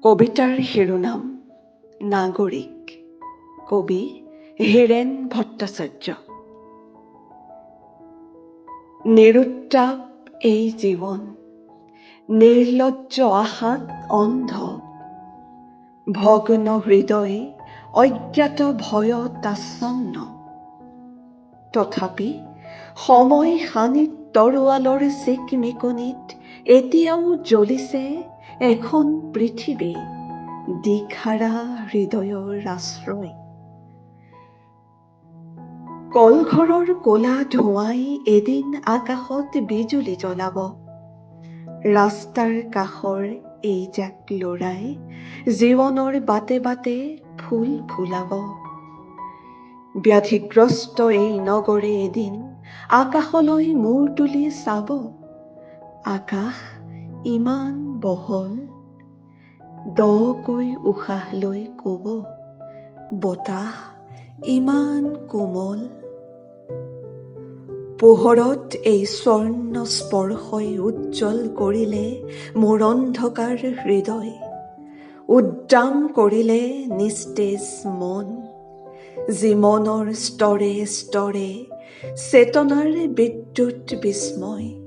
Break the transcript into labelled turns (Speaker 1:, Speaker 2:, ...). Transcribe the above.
Speaker 1: কবিতাৰ শিৰোনাম নাগৰিক। কবি হীৰেণ ভট্টাচাৰ্য। নিৰুত্তাপ এই জীৱন, নিৰ্লজ্জ আশাত অন্ধ, ভগ্ন হৃদয় অজ্ঞাত ভয়ত আচ্ছন্ন। তথাপি সময় সানিত তৰোৱালৰ চিকমিকনিত এতিয়াও জ্বলিছে এখন পৃথিৱী, দিশহাৰা হৃদয়ৰ আশ্ৰয়। কলঘৰৰ ক'লা ধোঁৱাই এদিন আকাশত বিজুলী জ্বলাব। ৰাস্তাৰ কাষৰ এইজাক ল'ৰাই জীৱনৰ বাটে বাটে ফুল ফুলাব। ব্যাধিগ্ৰস্ত এই নগৰে এদিন আকাশলৈ মূৰ তুলি চাব। আকাশ ইমান বহল, দকৈ উশাহ লৈ ক'ব, বতাহ ইমান কোমল। পোহৰত এই স্বৰ্ণ স্পৰ্শই উজ্জ্বল কৰিলে মোৰ অন্ধকাৰ হৃদয়, উদ্দাম কৰিলে নিস্তেজ মন। যি মনৰ স্তৰে স্তৰে চেতনাৰ বিদ্যুৎ বিস্ময়।